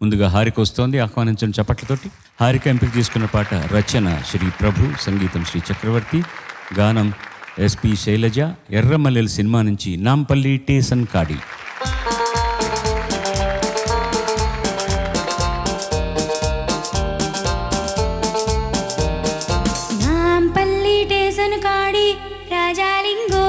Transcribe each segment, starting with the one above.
ముందుగా హారిక వస్తోంది, ఆహ్వానించిన చప్పట్లతోటి. హారిక ఎంపిక చేసుకున్న పాట రచన శ్రీ ప్రభు, సంగీతం శ్రీ చక్రవర్తి, గానం ఎస్పి శైలజ. ఎర్రమల్లెల సినిమా నుంచి నాంపల్లి టేసన్ కాడి. నాంపల్లి టేసన్ కాడి రాజాలింగో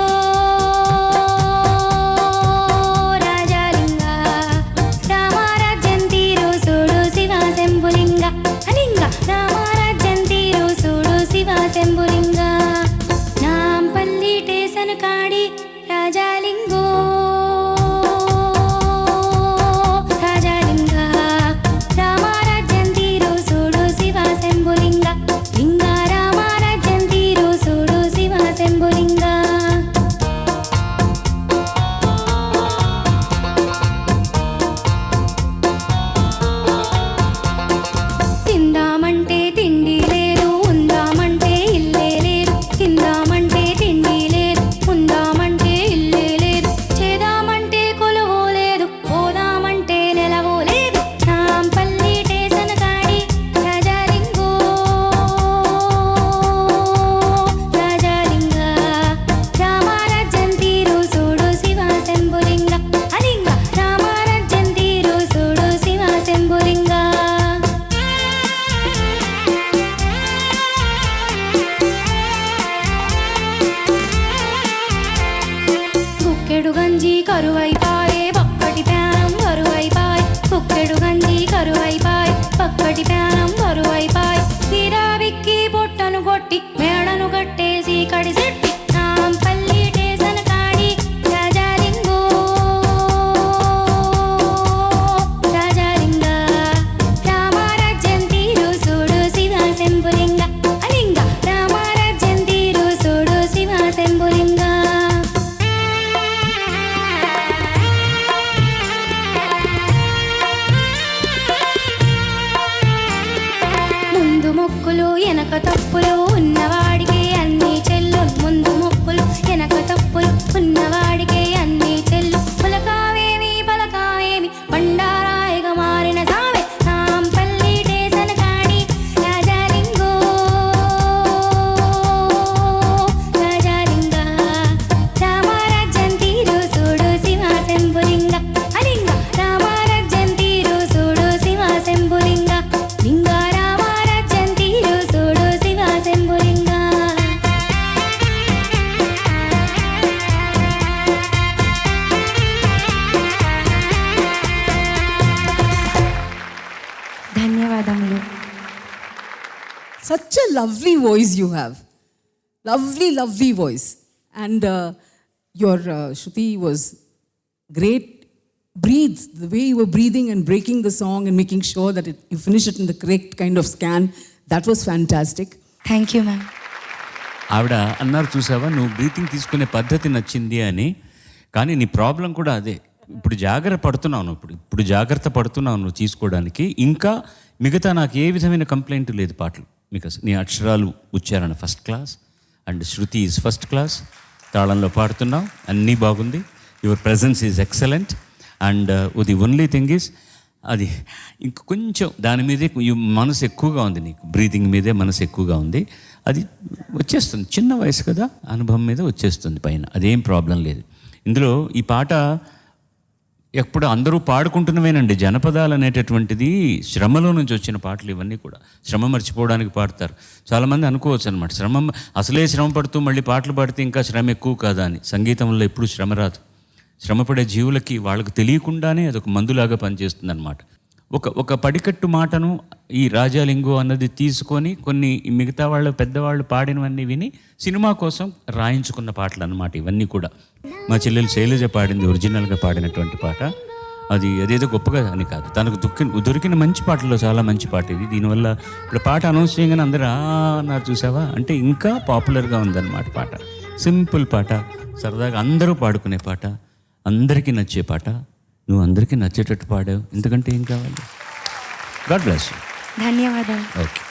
గంజి కరువైపాయే పక్కటి ప్యానం బరువైపాయ్, కుక్కెడు గంజి కరువైపాయ్ పక్కటి ప్యానం బరువైపాయ్. తీరావిక్కి పొట్టను కొట్టి మేడను కట్టేసి కడిసెట్టి నాంపల్లి టేసన్ కాడి రాజాలింగో రాజాలింగ రామరాజ్యం తీరు చూడు శివ శంభులింగ అలింగ రామరాజ్యం తీరు చూడు శివ శంభులింగ. ముందు మొక్కులు వెనక తప్పులు ఉన్నవాడికి అన్ని చెల్లు, ముందు మొక్కులు వెనక తప్పులు ఉన్నవాడికి అన్ని చెల్లు. పులకావేమి పలకావేమి బండారాయిగా మారిన సామె నాంపల్లి టేసన్ కాడి రాజాలింగో రాజాలింగ రామరాజ్యం తీరు చూడు శివ శంభులింగ అలింగ రామరాజ్యం తీరు చూడు శివ శంభులింగ లింగ రామరాజ్యం తీరు చూడు శివ శంభులింగ. ధన్యవాదములు. Such a lovely voice you have. Lovely, lovely voice. And your Shruti was great. Breathes, the way you were breathing and breaking the song and making sure that you finish it in the correct kind of scan. That was fantastic. Thank you ma'am. ఆవిడ అన్నారు, చూసావా నువ్వు breathing తీసుకునే పద్ధతి నచ్చింది అని. కానీ నీ ప్రాబ్లం కూడా అదే. ఇప్పుడు జాగ్రత్త పడుతున్నావు నువ్వు, ఇప్పుడు జాగ్రత్త పడుతున్నావు నువ్వు తీసుకోవడానికి. ఇంకా మిగతా నాకు ఏ విధమైన కంప్లైంట్ లేదు పాటలు. బికాస్ నీ అక్షరాలు ఉచ్చారణ ఫస్ట్ క్లాస్ అండ్ శృతి ఈజ్ ఫస్ట్ క్లాస్. తాళంలో పాడుతున్నావు, అన్నీ బాగుంది. Your presence is excellent. And the only thing is అది ఇంక కొంచెం దాని మీదే మనసు ఎక్కువగా ఉంది నీకు, బ్రీతింగ్ మీదే మనసు ఎక్కువగా ఉంది. అది వచ్చేస్తుంది, చిన్న వయసు కదా, అనుభవం మీద వచ్చేస్తుంది పైన, అదేం ప్రాబ్లం లేదు. ఇందులో ఈ పాట ఎప్పుడు అందరూ పాడుకుంటున్నవేనండి. జనపదాలు అనేటటువంటిది శ్రమలో నుంచి వచ్చిన పాటలు ఇవన్నీ కూడా. శ్రమ మర్చిపోవడానికి పాడతారు. చాలామంది అనుకోవచ్చు అనమాట, అసలే శ్రమ పడుతూ మళ్ళీ పాటలు పాడితే ఇంకా శ్రమ ఎక్కువ కాదా అని. సంగీతంలో ఎప్పుడు శ్రమ రాదు. శ్రమపడే జీవులకి వాళ్ళకు తెలియకుండానే అదొక మందులాగా పనిచేస్తుంది అనమాట. ఒక పడికట్టు మాటను ఈ రాజాలింగో అన్నది తీసుకొని కొన్ని మిగతా వాళ్ళు పెద్దవాళ్ళు పాడినవన్నీ విని సినిమా కోసం రాయించుకున్న పాటలు అన్నమాట ఇవన్నీ కూడా. మా చెల్లెలు శైలజ పాడింది, ఒరిజినల్గా పాడినటువంటి పాట. అదేదో గొప్పగా అని కాదు, తనకు దొరికిన మంచి పాటల్లో చాలా మంచి పాట ఇది. దీనివల్ల ఇప్పుడు పాట అనౌన్స్ చేయగానే అందరూ అన్నారు, చూసావా అంటే ఇంకా పాపులర్గా ఉందన్నమాట పాట. సింపుల్ పాట, సరదాగా అందరూ పాడుకునే పాట, అందరికీ నచ్చే పాట. నువ్వు అందరికీ నచ్చేటట్టు పాడావు, ఎందుకంటే ఏం కావాలి. God bless you. ధన్యవాదాలు. ఓకే.